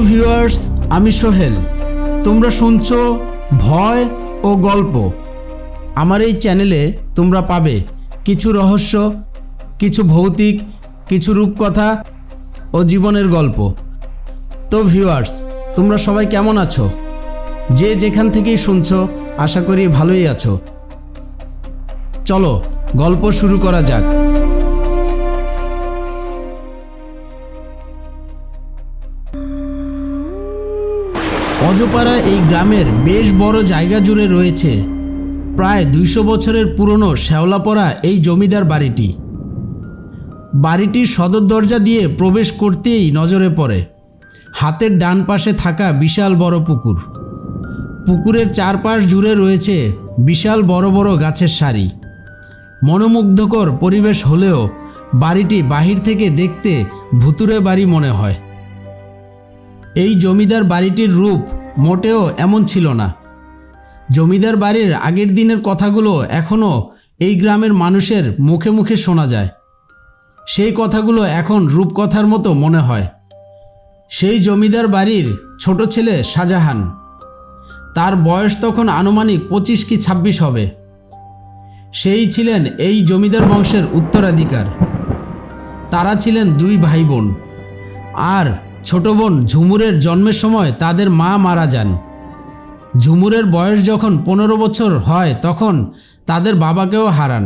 Viewers, আমি সোহেল। তোমরা শুনছো ভয় ও গল্প। আমার এই চ্যানেলে তোমরা পাবে কিছু রহস্য, কিছু ভৌতিক, কিছু রূপকথা ও জীবনের গল্প। তো ভিউয়ার্স, তোমরা সবাই কেমন আছো? যে যেখান থেকেই শুনছো, আশা করি ভালোই আছো। চলো গল্প শুরু করা যাক। অজপাড়া এই গ্রামের বেশ বড় জায়গা জুড়ে রয়েছে প্রায় 200 বছরের পুরনো শ্যাওলাপড়া এই জমিদার বাড়িটি। বাড়িটির সদর দরজা দিয়ে প্রবেশ করতেই নজরে পড়ে হাতের ডান পাশে থাকা বিশাল বড় পুকুর। পুকুরের চারপাশ জুড়ে রয়েছে বিশাল বড় বড় গাছের সারি। মনোমুগ্ধকর পরিবেশ হলেও বাড়িটি বাহির থেকে দেখতে ভুতুড়ে বাড়ি মনে হয়। এই জমিদার বাড়িটির রূপ মোটেও এমন ছিল না। জমিদার বাড়ির আগের দিনের কথাগুলো এখনও এই গ্রামের মানুষের মুখে মুখে শোনা যায়। সেই কথাগুলো এখন রূপকথার মতো মনে হয়। সেই জমিদার বাড়ির ছোট ছেলে শাহজাহান, তার বয়স তখন আনুমানিক 25 কি 26 হবে। সেই ছিলেন এই জমিদার বংশের উত্তরাধিকার। তারা ছিলেন 2 ভাই বোন, আর ছোট বোন ঝুমুরের জন্মের সময় তাদের মা মারা যান। ঝুমুরের বয়স যখন 15 বছর হয় তখন তাদের বাবাকেও হারান।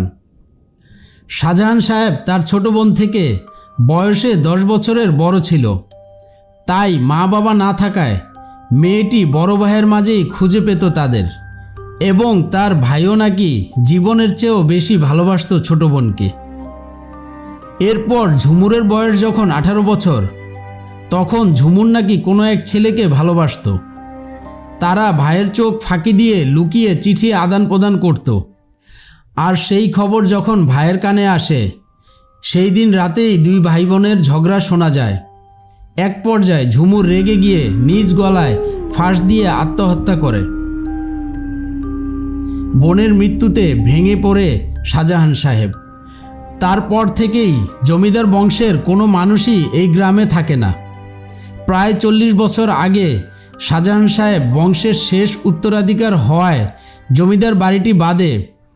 শাহজাহান সাহেব তার ছোট বোন থেকে বয়সে 10 বছরের বড় ছিল। তাই মা বাবা না থাকায় মেয়েটি বড় ভাইয়ের মাঝেই খুঁজে পেত তাদের, এবং তার ভাইও নাকি জীবনের চেয়েও বেশি ভালোবাসত ছোট বোনকে। এরপর ঝুমুরের বয়স যখন 18 বছর, তখন ঝুমুর নাকি কোনো এক ছেলেকে ভালোবাসত। তারা ভাইয়ের চোখ ফাঁকি দিয়ে লুকিয়ে চিঠি আদান প্রদান করত। আর সেই খবর যখন ভাইয়ের কানে আসে, সেই দিন রাতেই 2 ভাই বোনের ঝগড়া শোনা যায়। এক পর্যায়ে ঝুমুর রেগে গিয়ে নিজ গলায় ফাঁস দিয়ে আত্মহত্যা করে। বোনের মৃত্যুতে ভেঙে পড়ে শাহজাহান সাহেব। তারপর থেকেই জমিদার বংশের কোনো মানুষই এই গ্রামে থাকে না। প্রায় 40 বছর আগে শাহজাহান সাহেব বংশের শেষ উত্তরাধিকার হওয়ায় জমিদার বাড়িটি বাদে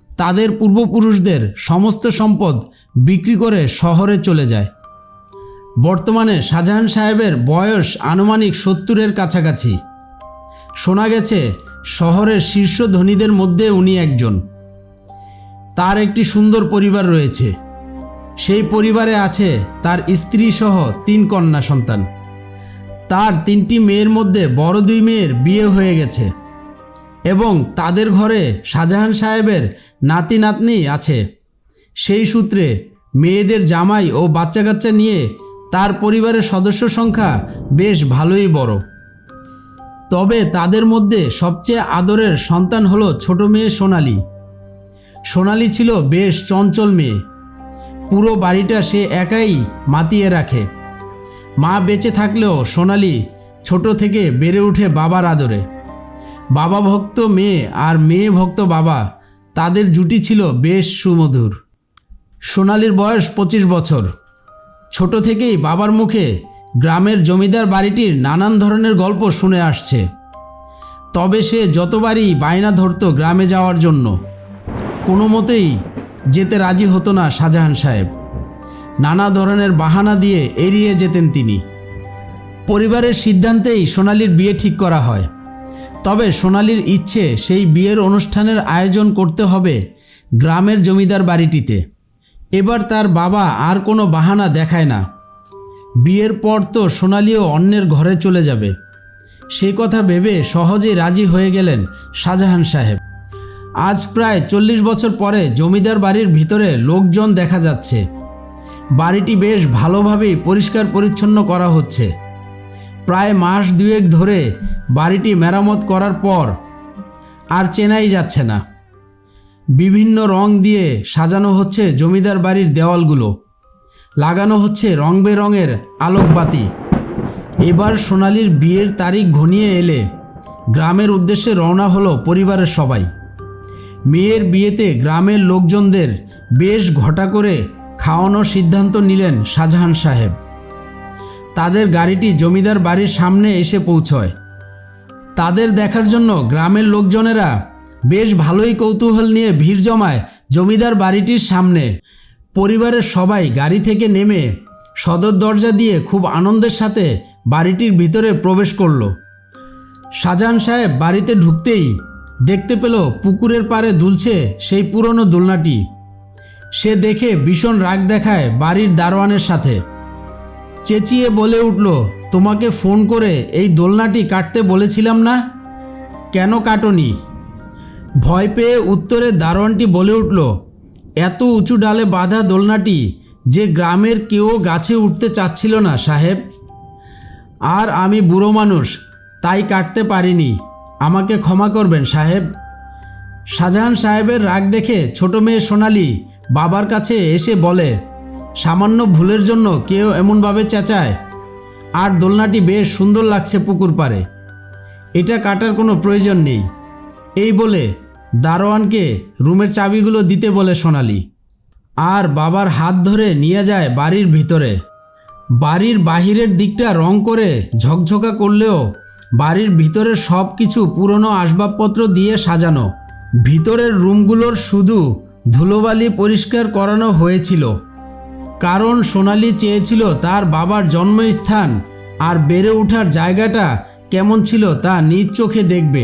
তাদের পূর্বপুরুষদের সমস্ত সম্পদ বিক্রি করে শহরে চলে যায়। বর্তমানে শাহজাহান সাহেবের বয়স আনুমানিক 70-এর কাছাকাছি। শোনা গেছে শহরের শীর্ষ ধনীদের মধ্যে উনি একজন। তার একটি সুন্দর পরিবার রয়েছে। সেই পরিবারে আছে তার স্ত্রী সহ 3 কন্যা সন্তান। তার 3টি মেয়ের মধ্যে বড় 2 মেয়ের বিয়ে হয়ে গেছে, এবং তাদের ঘরে শাহজাহান সাহেবের নাতি নাতনি আছে। সেই সূত্রে মেয়েদের জামাই ও বাচ্চা কাচ্চা নিয়ে তার পরিবারের সদস্য সংখ্যা বেশ ভালোই বড়। তবে তাদের মধ্যে সবচেয়ে আদরের সন্তান হলো ছোট মেয়ে সোনালি। সোনালি ছিল বেশ চঞ্চল মেয়ে। পুরো বাড়িটা সে একাই মাতিয়ে রাখে। মা বেঁচে থাকলেও সোনালি ছোট থেকে বেড়ে ওঠে বাবার আদরে। বাবা ভক্ত মেয়ে আর মেয়ে ভক্ত বাবা, তাদের জুটি ছিল বেশ সুমধুর। সোনালির বয়স 25 বছর। ছোট থেকেই বাবার মুখে গ্রামের জমিদার বাড়িটির নানান ধরনের গল্প শুনে আসছে। তবে সে যতবারই বায়না ধরত গ্রামে যাওয়ার জন্য, কোনো মতেই যেতে রাজি হতো না শাহজাহান সাহেব। নানা ধরনের বাহানা দিয়ে এড়িয়ে যেতেন তিনি। পরিবারের সিদ্ধান্তেই সোনালির বিয়ে ঠিক করা হয়। তবে সোনালির ইচ্ছে সেই বিয়ের অনুষ্ঠানের আয়োজন করতে হবে গ্রামের জমিদার বাড়িটিতে। এবার তার বাবা আর কোনো বাহানা দেখায় না। বিয়ের পর তো সোনালিও অন্যের ঘরে চলে যাবে। সেই কথা ভেবে সহজেই রাজি হয়ে গেলেন শাহজাহান সাহেব। আজ প্রায় 40 বছর পরে জমিদার বাড়ির ভিতরে লোকজন দেখা যাচ্ছে। বাড়িটি বেশ ভালোভাবেই পরিষ্কার পরিচ্ছন্ন করা হচ্ছে। প্রায় মাস 2 ধরে বাড়িটি মেরামত করার পর আর চেনাই যাচ্ছে না। বিভিন্ন রং দিয়ে সাজানো হচ্ছে জমিদার বাড়ির দেওয়ালগুলো, লাগানো হচ্ছে রং বেরঙের আলোকবাতি। এবার সোনালির বিয়ের তারিখ ঘনিয়ে এলে গ্রামের উদ্দেশ্যে রওনা হলো পরিবারের সবাই। মেয়ের বিয়েতে গ্রামের লোকজনদের বেশ ঘটা করে খাওয়ানোর সিদ্ধান্ত নিলেন শাহজাহান সাহেব। তাদের গাড়িটি জমিদার বাড়ির সামনে এসে পৌঁছয়। তাদের দেখার জন্য গ্রামের লোকজনেরা বেশ ভালোই কৌতূহল নিয়ে ভিড় জমায় জমিদার বাড়িটির সামনে। পরিবারের সবাই গাড়ি থেকে নেমে সদর দরজা দিয়ে খুব আনন্দের সাথে বাড়িটির ভিতরে প্রবেশ করল। শাহজাহান সাহেব বাড়িতে ঢুকতেই দেখতে পেল পুকুরের পাড়ে দুলছে সেই পুরনো দোলনাটি। সে দেখে ভীষণ রাগ দেখায় বাড়ির দারোয়ানের সাথে। চেঁচিয়ে বলে উঠল, তোমাকে ফোন করে এই দোলনাটি কাটতে বলেছিলাম না, কেন কাটনি? ভয় পেয়ে উত্তরে দারোয়ানটি বলে উঠল, এত উঁচু ডালে বাঁধা দোলনাটি যে গ্রামের কেউ গাছে উঠতে চাচ্ছিল না সাহেব। আর আমি বুড়ো মানুষ, তাই কাটতে পারিনি, আমাকে ক্ষমা করবেন সাহেব। শাহজাহান সাহেবের রাগ দেখে ছোট মেয়ে সোনালি বাবার কাছে এসে বলে, সামান্য ভুলের জন্য কেউ এমনভাবে চেঁচায়? আর দোলনাটি বেশ সুন্দর লাগছে পুকুর পাড়ে, এটা কাটার কোনো প্রয়োজন নেই। এই বলে দারোয়ানকে রুমের চাবিগুলো দিতে বলে সোনালি, আর বাবার হাত ধরে নিয়ে যায় বাড়ির ভিতরে। বাড়ির বাহিরের দিকটা রং করে ঝকঝকা করলেও বাড়ির ভিতরের সব কিছু পুরনো আসবাবপত্র দিয়ে সাজানো। ভিতরের রুমগুলোর শুধু ধুলোবালি পরিষ্কার করানো হয়েছিল, কারণ সোনালি চেয়েছিল তার বাবার জন্মস্থান আর বেড়ে ওঠার জায়গাটা কেমন ছিল তা নিজ চোখে দেখবে।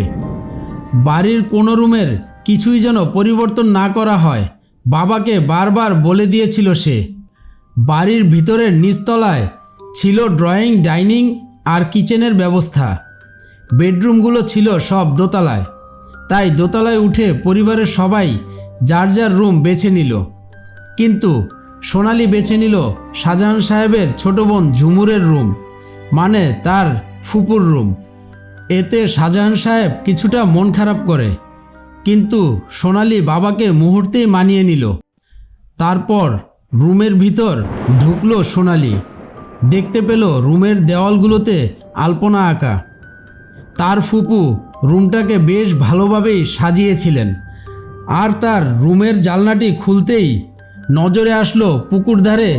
বাড়ির কোনো রুমের কিছুই যেন পরিবর্তন না করা হয়, বাবাকে বারবার বলে দিয়েছিল সে। বাড়ির ভিতরের নিচতলায় ছিল ড্রয়িং, ডাইনিং আর কিচেনের ব্যবস্থা। বেডরুমগুলো ছিল সব দোতলায়, তাই দোতলায় উঠে পরিবারের সবাই যার যার রুম বেছে নিল। কিন্তু সোনালি বেছে নিল শাহজাহান সাহেবের ছোট বোন ঝুমুরের রুম, মানে তার ফুপুর রুম। এতে শাহজাহান সাহেব কিছুটা মন খারাপ করে, কিন্তু সোনালি বাবাকে মুহূর্তেই মানিয়ে নিল। তারপর রুমের ভিতর ঢুকলো সোনালি, দেখতে পেল রুমের দেওয়ালগুলোতে আলপনা আঁকা। তার ফুপু রুমটাকে বেশ ভালোভাবেই সাজিয়েছিলেন, আর তার রুমের জানলাটি খুলতেই নজরে আসলো পুকুর ধারে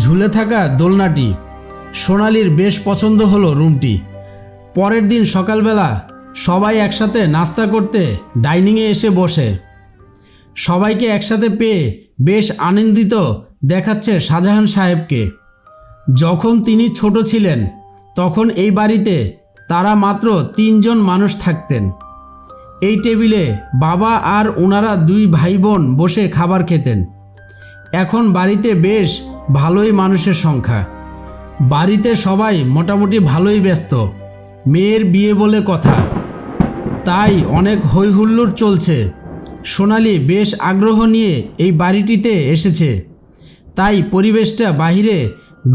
ঝুলে থাকা দোলনাটি। সোনালির বেশ পছন্দ হলো রুমটি। পরের দিন সকালবেলা সবাই একসাথে নাস্তা করতে ডাইনিংয়ে এসে বসে। সবাইকে একসাথে পেয়ে বেশ আনন্দিত দেখাচ্ছে শাহজাহান সাহেবকে। যখন তিনি ছোট ছিলেন তখন এই বাড়িতে তারা মাত্র 3 জন মানুষ থাকতেন। এই টেবিলে বাবা আর ওনারা 2 ভাই বোন বসে খাবার খেতেন। এখন বাড়িতে বেশ ভালোই মানুষের সংখ্যা। বাড়িতে সবাই মোটামুটি ভালোই ব্যস্ত, মেয়ের বিয়ে বলে কথা, তাই অনেক হইহুল্লোড় চলছে। সোনালি বেশ আগ্রহ নিয়ে এই বাড়িটিতে এসেছে, তাই পরিবেশটা বাহিরে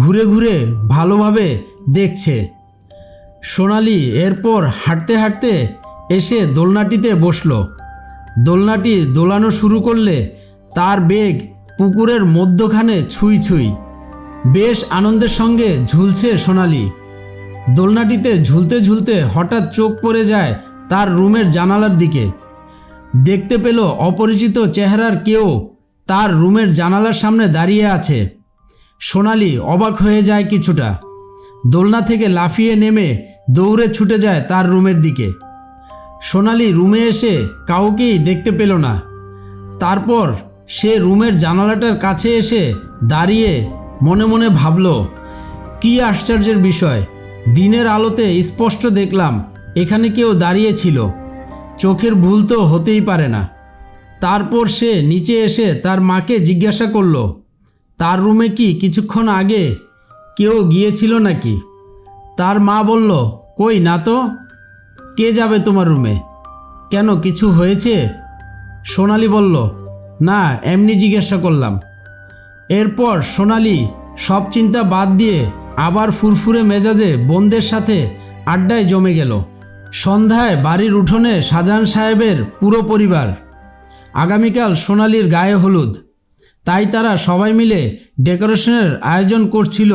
ঘুরে ঘুরে ভালোভাবে দেখছে। সোনালি এরপর হাঁটতে হাঁটতে এসে দোলনাটিতে বসলো। দোলনাটি দোলানো শুরু করলে তার বেগ পুকুরের মধ্যখানে ছুঁই ছুঁই। বেশ আনন্দের সঙ্গে ঝুলছে সোনালি। দোলনাটিতে ঝুলতে ঝুলতে হঠাৎ চোখ পড়ে যায় তার রুমের জানালার দিকে। দেখতে পেল অপরিচিত চেহারার কেউ তার রুমের জানালার সামনে দাঁড়িয়ে আছে। সোনালি অবাক হয়ে যায় কিছুটা। দোলনা থেকে লাফিয়ে নেমে দৌড়ে ছুটে যায় তার রুমের দিকে। সোনালি রুমে এসে কাউকেই দেখতে পেল না। তারপর সে রুমের জানালাটার কাছে এসে দাঁড়িয়ে মনে মনে ভাবল, কী আশ্চর্যের বিষয়, দিনের আলোতে স্পষ্ট দেখলাম এখানে কেউ দাঁড়িয়ে ছিল, চোখের ভুল তো হতেই পারে না। তারপর সে নিচে এসে তার মাকে জিজ্ঞাসা করল, তার রুমে কি কিছুক্ষণ আগে কেউ গিয়েছিল নাকি? তার মা বলল, কই না তো, কে যাবে তোমার রুমে, কেন কিছু হয়েছে? সোনালি বলল, না, এমনি জিজ্ঞাসা করলাম। এরপর সোনালি সব চিন্তা বাদ দিয়ে আবার ফুরফুরে মেজাজে বোনদের সাথে আড্ডায় জমে গেল। সন্ধ্যায় বাড়ির উঠোনে শাহজাহান সাহেবের পুরো পরিবার। আগামীকাল সোনালির গায়ে হলুদ, তাই তারা সবাই মিলে ডেকোরেশনের আয়োজন করছিল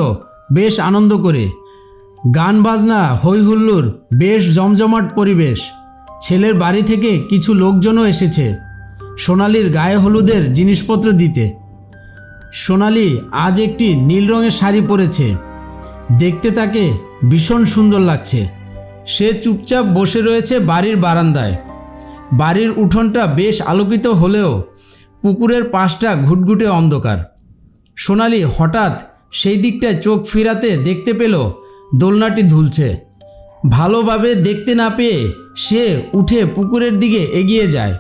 বেশ আনন্দ করে। গান বাজনা, হই হুল্লোড়, বেশ জমজমাট পরিবেশ। ছেলের বাড়ি থেকে কিছু লোকজনও এসেছে সোনালির গায়ে হলুদের জিনিসপত্র দিতে। সোনালি আজ একটি নীল রঙের শাড়ি পরেছে। দেখতে তাকে ভীষণ সুন্দর লাগছে। সে চুপচাপ বসে রয়েছে বাড়ির বারান্দায়। বাড়ির উঠোনটা বেশ আলোকিত হলেও পুকুরের পাশটা ঘুটঘুটে অন্ধকার। সোনালি হঠাৎ সেই দিকটায় চোখ ফিরাতে দেখতে পেল দোলনাটি দুলছে। ভালোভাবে দেখতে না পেয়ে সে উঠে পুকুরের দিকে এগিয়ে যায়।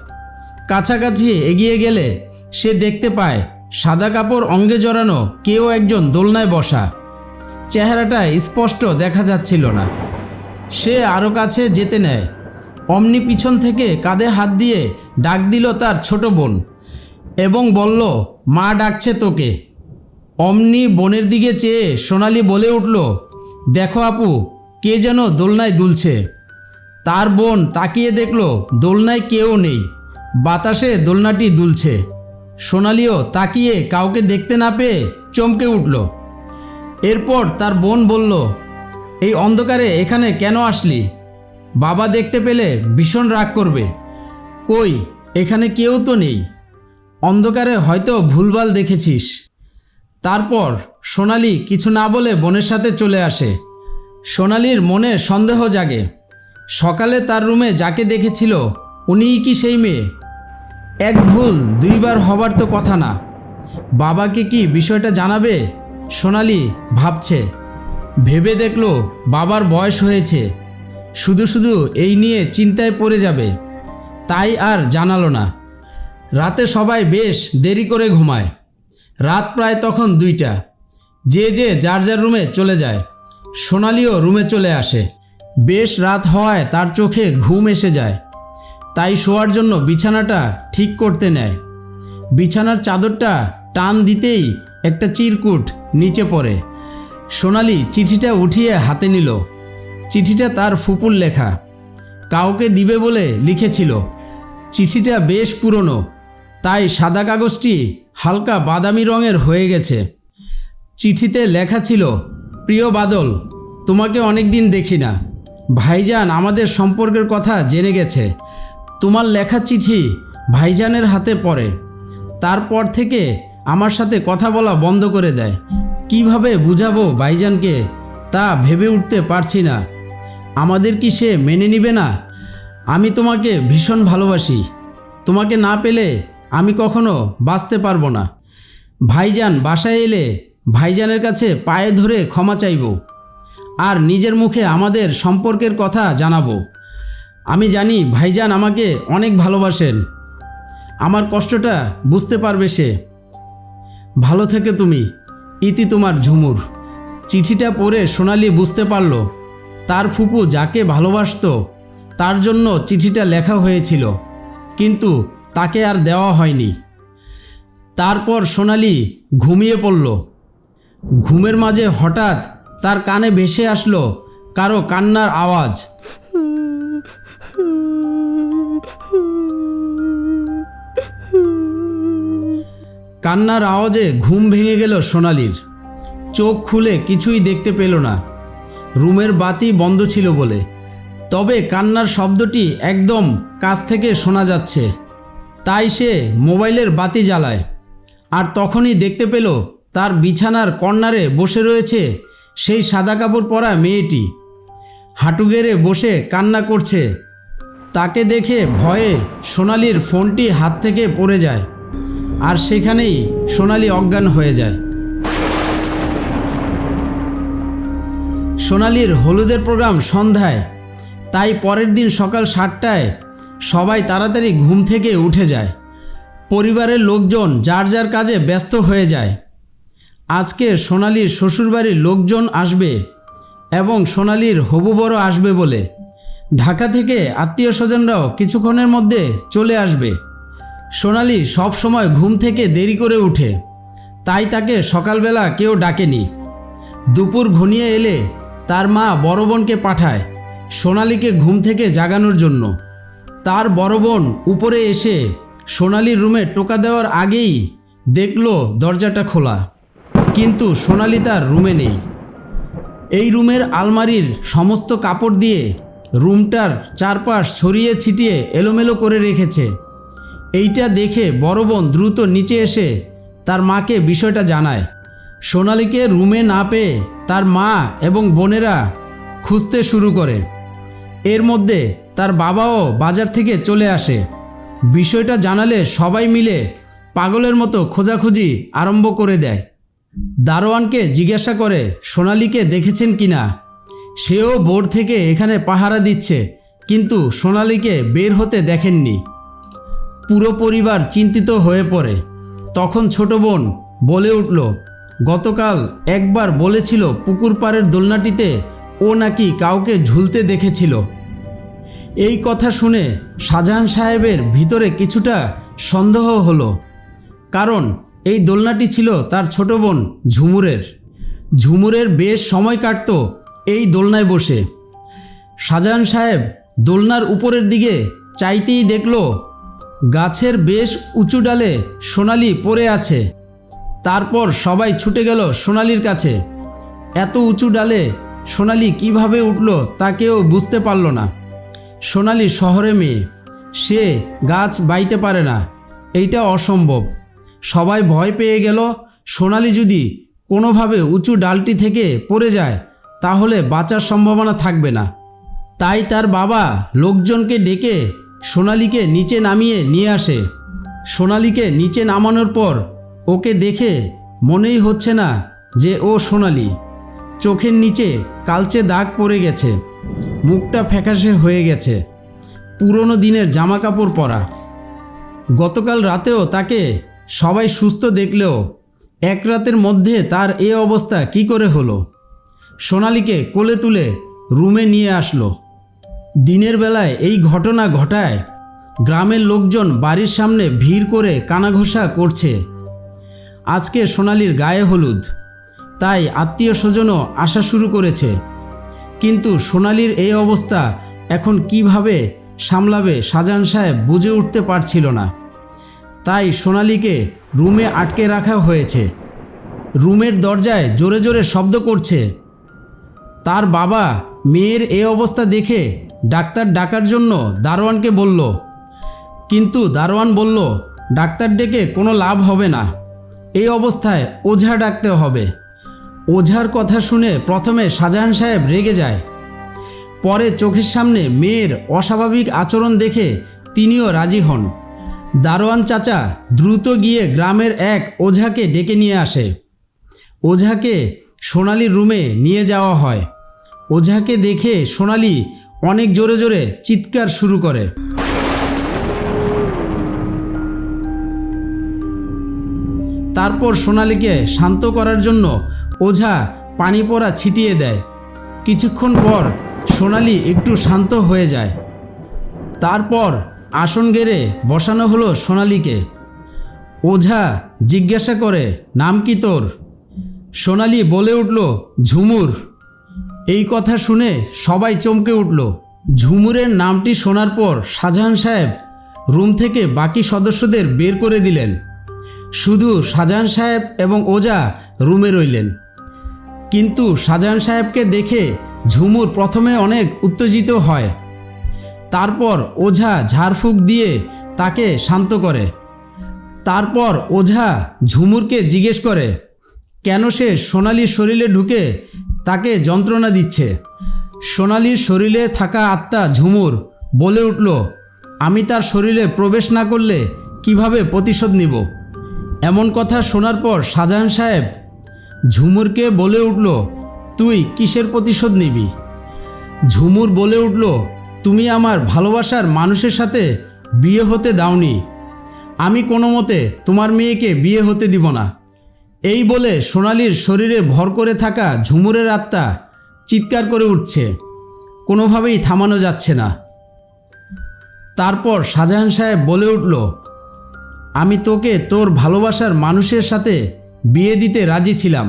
কাছাকাছি এগিয়ে গেলে সে দেখতে পায় সাদা কাপড় অঙ্গে জড়ানো কেউ একজন দোলনায় বসা। চেহারাটা স্পষ্ট দেখা যাচ্ছিল না। সে আরও কাছে যেতে নেয়। অমনি পিছন থেকে কাঁধে হাত দিয়ে ডাক দিল তার ছোট বোন এবং বলল, মা ডাকছে তোকে। অমনি বোনের দিকে চেয়ে সোনালি বলে উঠল, দেখো আপু, কে যেন দোলনায় দুলছে। তার বোন তাকিয়ে দেখল দোলনায় কেউ নেই, বাতাসে দোলনাটি দুলছে। সোনালিও তাকিয়ে কাউকে দেখতে না পেয়ে চমকে উঠল। এরপর তার বোন বলল, এই অন্ধকারে এখানে কেন আসলি? বাবা দেখতে পেলে ভীষণ রাগ করবে। কই, এখানে কেউ তো নেই, অন্ধকারে হয়তো ভুলভাল দেখেছিস। তারপর সোনালি কিছু না বলে বোনের সাথে চলে আসে। সোনালির মনে সন্দেহ জাগে। সকালে তার রুমে যাকে দেখেছিল উনিই কি সেই মেয়ে? এক ভুল দুইবার হবার তো কথা না। বাবাকে কি বিষয়টা জানাবে? সোনালি ভাবছে। ভেবে দেখল বাবার বয়স হয়েছে, শুধু শুধু এই নিয়ে চিন্তায় পড়ে যাবে, তাই আর জানালো না। রাতে সবাই বেশ দেরি করে ঘুমায়। রাত প্রায় তখন 2টা। যে যার যার রুমে চলে যায়। সোনালিও রুমে চলে আসে। বেশ রাত হওয়ায় তার চোখে ঘুম এসে যায়। তাই শোয়ার জন্য বিছানাটা ঠিক করতে নেয়। বিছানার চাদরটা টান দিতেই একটা চিরকুট নিচে পড়ে। সোনালি চিঠিটা উঠিয়ে হাতে নিল। চিঠিটা তার ফুপুর লেখা, কাউকে দিবে বলে লিখেছিল। চিঠিটা বেশ পুরনো, তাই সাদা কাগজটি হালকা বাদামি রঙের হয়ে গেছে। চিঠিতে লেখা ছিল, প্রিয় বাদল, তোমাকে অনেক দিন দেখি না। ভাইজান আমাদের সম্পর্কের কথা জেনে গেছে। তোমার লেখা চিঠি ভাইজানের হাতে পড়ে। তারপর থেকে আমার সাথে কথা বলা বন্ধ করে দেয়। কিভাবে বুঝাবো ভাইজানকে তা ভেবে উঠতে পারছি না। আমাদের কি সে মেনে নিবে না? আমি তোমাকে ভীষণ ভালোবাসি। তোমাকে না পেলে আমি কখনো বাঁচতে পারবো না। ভাইজান বাসায় এলে ভাইজানের কাছে পায়ে ধরে ক্ষমা চাইব আর নিজের মুখে আমাদের সম্পর্কের কথা জানাবো। আমি জানি ভাইজান আমাকে অনেক ভালোবাসেন। আমার কষ্টটা বুঝতে পারবে সে। ভালো থেকে তুমি, ইতি তোমার ঝুমুর। চিঠিটা পড়ে সোনালি বুঝতে পারল তার ফুপু যাকে ভালোবাসতো তার জন্য চিঠিটা লেখা হয়েছিল, কিন্তু তাকে আর দেওয়া হয়নি। তারপর সোনালি ঘুমিয়ে পড়ল। ঘুমের মাঝে হঠাৎ তার কানে ভেসে আসলো কারো কান্নার আওয়াজ। কান্নার আওয়াজে ঘুম ভেঙে গেল সোনালির। চোখ খুলে কিছুই দেখতে পেল না, রুমের বাতি বন্ধ ছিল বলে। তবে কান্নার শব্দটি একদম কাছ থেকে শোনা যাচ্ছে। তাই সে মোবাইলের বাতি জ্বালায়। আর তখনই দেখতে পেল তার বিছানার কর্নারে বসে রয়েছে সেই সাদা কাপড় পরা মেয়েটি। হাঁটু গেড়ে বসে কান্না করছে। তাকে দেখে ভয়ে সোনালির ফোনটি হাত থেকে পড়ে যায়, আর সেখানেই সোনালি অজ্ঞান হয়ে যায়। সোনালির হলুদের প্রোগ্রাম সন্ধ্যায়, তাই পরের দিন সকাল 7টায় সবাই তাড়াতাড়ি ঘুম থেকে উঠে যায়। পরিবারের লোকজন যার যার কাজে ব্যস্ত হয়ে যায়। আজকে সোনালির শ্বশুরবাড়ির লোকজন আসবে এবং সোনালির হবু বড় আসবে বলে। ঢাকা থেকে আত্মীয় স্বজনরাও কিছুক্ষণের মধ্যে চলে আসবে। সোনালি সব সময় ঘুম থেকে দেরি করে উঠে, তাই তাকে সকালবেলা কেউ ডাকেনি। দুপুর ঘনিয়ে এলে তার মা বড় বোনকে পাঠায় সোনালিকে ঘুম থেকে জাগানোর জন্য। তার বড় বোন উপরে এসে সোনালির রুমে টোকা দেওয়ার আগেই দেখল দরজাটা খোলা, কিন্তু সোনালি তার রুমে নেই। এই রুমের আলমারির সমস্ত কাপড় দিয়ে রুমটার চারপাশ ছড়িয়ে ছিটিয়ে এলোমেলো করে রেখেছে। এইটা দেখে বড় বোন দ্রুত নিচে এসে তার মাকে বিষয়টা জানায়। সোনালীকে রুমে না পেয়ে তার মা এবং বোনেরা খুঁজতে শুরু করে। এর মধ্যে তার বাবাও বাজার থেকে চলে আসে। বিষয়টা জানালে সবাই মিলে পাগলের মতো খোঁজাখুঁজি আরম্ভ করে দেয়। দারোয়ানকে জিজ্ঞাসা করে সোনালীকে দেখেছেন কিনা। সেও ভোর থেকে এখানে পাহারা দিচ্ছে, কিন্তু সোনালীকে বের হতে দেখেননি। পুরো পরিবার চিন্তিত হয়ে পড়ে। তখন ছোট বোন বলে উঠল, গতকাল একবার বলেছিল পুকুর পাড়ের দোলনাটিতে ও নাকি কাউকে ঝুলতে দেখেছিল। এই কথা শুনে শাহজাহান সাহেবের ভিতরে কিছুটা সন্দেহ হলো, কারণ এই দোলনাটি ছিল তার ছোট বোন ঝুমুরের। ঝুমুরের বেশ সময় কাটত এই দোলনায় বসে। শাহজাহান সাহেব দোলনার উপরের দিকে চাইতেই দেখল গাছের বেশ উঁচু ডালে সোনালী পড়ে আছে। তারপর সবাই ছুটে গেল সোনালীর কাছে। এত উঁচু ডালে সোনালী কিভাবে উঠল তা কেউ বুঝতে পারল না। সোনালী শহরে মেয়ে, সে গাছ বাইতে পারে না, এইটা অসম্ভব। সবাই ভয় পেয়ে গেল সোনালী যদি কোনোভাবে উঁচু ডালটি থেকে পড়ে যায় তাহলে বাঁচার সম্ভাবনা থাকবে না। তাই তার বাবা লোকজনকে ডেকে সোনালীকে নিচে নামিয়ে নিয়ে আসে। সোনালীকে নিচে নামানোর পর ওকে দেখে মনেই হচ্ছে না যে ও সোনালী। চোখের নিচে কালচে দাগ পড়ে গেছে, মুখটা ফ্যাকাশে হয়ে গেছে, পুরনো দিনের জামা কাপড় পরা। গতকাল রাতেও তাকে সবাই সুস্থ দেখলেও এক রাতের মধ্যে তার এ অবস্থা কি করে হলো। সোনালীকে কোলে তুলে রুমে নিয়ে আসলো। দিনের বেলায় এই ঘটনা ঘটায় গ্রামের লোকজন বাড়ির সামনে ভিড় করে কানাঘোষা করছে। আজকে সোনালীর গায়ে হলুদ, তাই আত্মীয় স্বজনও আসা শুরু করেছে। কিন্তু সোনালীর এই অবস্থা এখন কিভাবে সামলাবে শাহজাহান সাহেব বুঝে উঠতে পারছিল না। তাই সোনালীকে রুমে আটকে রাখা হয়েছে। রুমের দরজায় জোরে জোরে শব্দ করছে। তার বাবা মেয়ের এই অবস্থা দেখে ডাক্তার ডাকার জন্য দারোয়ানকে বলল, কিন্তু দারোয়ান বলল ডাক্তার ডেকে কোনো লাভ হবে না, এই অবস্থায় ওঝা ডাকতে হবে। ওঝার কথা শুনে প্রথমে শাহজাহান সাহেব রেগে যায়, পরে চোখের সামনে মেয়ের অস্বাভাবিক আচরণ দেখে তিনিও রাজি হন। দারোয়ান চাচা দ্রুত গিয়ে গ্রামের এক ওঝাকে ডেকে নিয়ে আসে। ওঝাকে সোনালীর রুমে নিয়ে যাওয়া হয়। ওঝাকে দেখে সোনালী অনেক জোরে জোরে চিৎকার শুরু করে। তারপর সোনালীকে শান্ত করার জন্য ওঝা পানি পড়া ছিটিয়ে দেয়। কিছুক্ষণ পর সোনালী একটু শান্ত হয়ে যায়। তারপর আসন গেড়ে বসানো হলো সোনালীকে। ওঝা জিজ্ঞাসা করে, নাম কি তোর? সোনালী বলে উঠল, ঝুমুর। এই কথা শুনে সবাই চমকে উঠল। ঝুমুরের নামটি শোনার পর শাহজাহান সাহেব রুম থেকে বাকি সদস্যদের বের করে দিলেন। শুধু শাহজাহান সাহেব এবং ওঝা রুমে রইলেন। কিন্তু শাহজাহান সাহেবকে দেখে ঝুমুর প্রথমে অনেক উত্তেজিত হয়। তারপর ওঝা ঝাড়ফুঁক দিয়ে তাকে শান্ত করে। তারপর ওঝা ঝুমুরকে জিজ্ঞেস করে কেন সে সোনালীর শরীরে ঢুকে তাকে যন্ত্রণা দিচ্ছে। সোনালীর শরীরে থাকা আত্মা ঝুমুর বলে উঠল, আমি তার শরীরে প্রবেশ না করলে কিভাবে প্রতিশোধ নিব। এমন কথা শোনার পর শাহজাহান সাহেব ঝুমুরকে বলে উঠল, তুই কিসের প্রতিশোধ নিবি? ঝুমুর বলে উঠল, তুমি আমার ভালোবাসার মানুষের সাথে বিয়ে হতে দাওনি, আমি কোনো মতে তোমার মেয়েকে বিয়ে হতে দিব না। এই বলে সোনালীর শরীরে ভর করে থাকা ঝুমুরের আত্মা চিৎকার করে উঠছে, কোনোভাবেই থামানো যাচ্ছে না। তারপর শাহজাহান সাহেব বলে উঠল, আমি তোকে তোর ভালোবাসার মানুষের সাথে বিয়ে দিতে রাজি ছিলাম,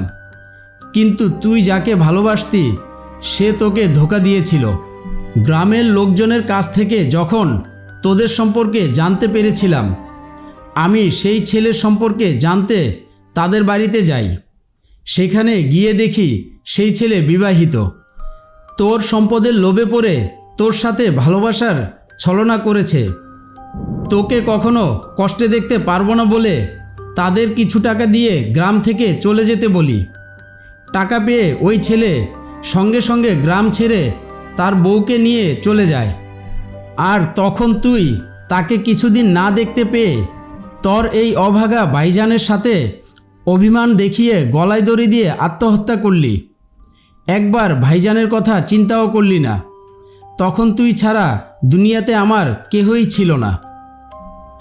কিন্তু তুই যাকে ভালোবাসতি সে তোকে ধোঁকা দিয়েছিল। গ্রামের লোকজনের কাছ থেকে যখন তোদের সম্পর্কে জানতে পেরেছিলাম, আমি সেই ছেলের সম্পর্কে জানতে তাদের বাড়িতে যাই। সেখানে গিয়ে দেখি সেই ছেলে বিবাহিত। তোর সম্পদের লোভে পড়ে তোর সাথে ভালোবাসার ছলনা করেছে। তোকে কখনো কষ্টে দেখতে পারবো না বলে তাদের কিছু টাকা দিয়ে গ্রাম থেকে চলে যেতে বলি। টাকা পেয়ে ওই ছেলে সঙ্গে সঙ্গে গ্রাম ছেড়ে তার বউকে নিয়ে চলে যায়। আর তখন তুই তাকে কিছুদিন না দেখতে পেয়ে তোর এই অভাগা ভাইজানের সাথে অভিমান দেখিয়ে গলায় দড়ি দিয়ে আত্মহত্যা করলি। একবার ভাইজানের কথা চিন্তাও করলি না। তখন তুই ছাড়া দুনিয়াতে আমার কেহই ছিল না।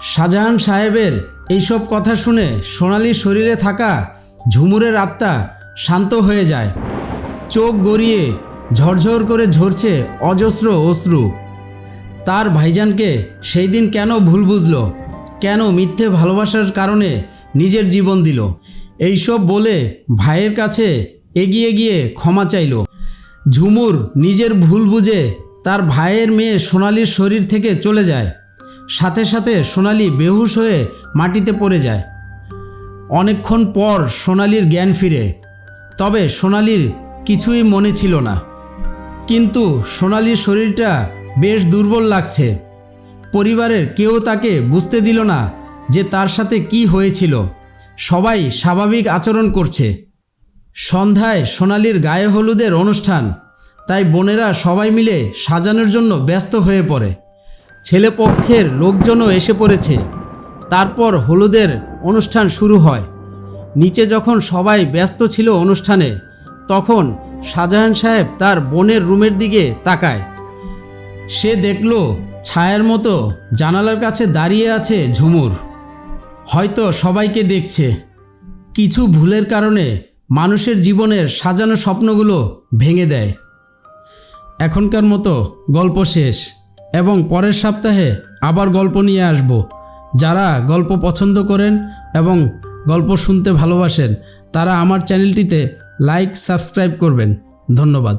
শাহজাহান সাহেবের এইসব কথা শুনে সোনালির শরীরে থাকা ঝুমুরের আত্মা শান্ত হয়ে যায়। চোখ গড়িয়ে ঝরঝর করে ঝরছে অজস্র অশ্রু। তার ভাইজানকে সেই দিন কেন ভুল বুঝলো, কেন মিথ্যে ভালোবাসার কারণে নিজের জীবন দিল, এইসব বলে ভাইয়ের কাছে এগিয়ে গিয়ে ক্ষমা চাইল। ঝুমুর নিজের ভুল বুঝে তার ভাইয়ের মেয়ে সোনালির শরীর থেকে চলে যায়। সাথে সাথে সোনালি বেহুশ হয়ে মাটিতে পড়ে যায়। অনেকক্ষণ পর সোনালির জ্ঞান ফিরে, তবে সোনালির কিছুই মনে ছিল না। কিন্তু সোনালির শরীরটা বেশ দুর্বল লাগছে। পরিবারের কেউ তাকে বুঝতে দিল না যে তার সাথে কি হয়েছিল। সবাই স্বাভাবিক আচরণ করছে। সন্ধ্যায় সোনালির গায়ে হলুদের অনুষ্ঠান, তাই বোনেরা সবাই মিলে সাজানোর জন্য ব্যস্ত হয়ে পড়ে। ছেলেপক্ষের লোকজনও এসে পড়েছে। তারপর হলুদের অনুষ্ঠান শুরু হয়। নিচে যখন সবাই ব্যস্ত ছিল অনুষ্ঠানে, তখন শাহজাহান সাহেব তার বোনের রুমের দিকে তাকায়। সে দেখল ছায়ার মতো জানালার কাছে দাঁড়িয়ে আছে ঝুমুর। হয়তো সবাইকে দেখছে। কিছু ভুলের কারণে মানুষের জীবনের সাজানো স্বপ্নগুলো ভেঙে দেয়। এখনকার মতো গল্প শেষ, এবং পরের সপ্তাহে আবার গল্প নিয়ে আসব। যারা গল্প পছন্দ করেন এবং গল্প শুনতে ভালোবাসেন, তারা আমার চ্যানেলটিতে লাইক সাবস্ক্রাইব করবেন। ধন্যবাদ।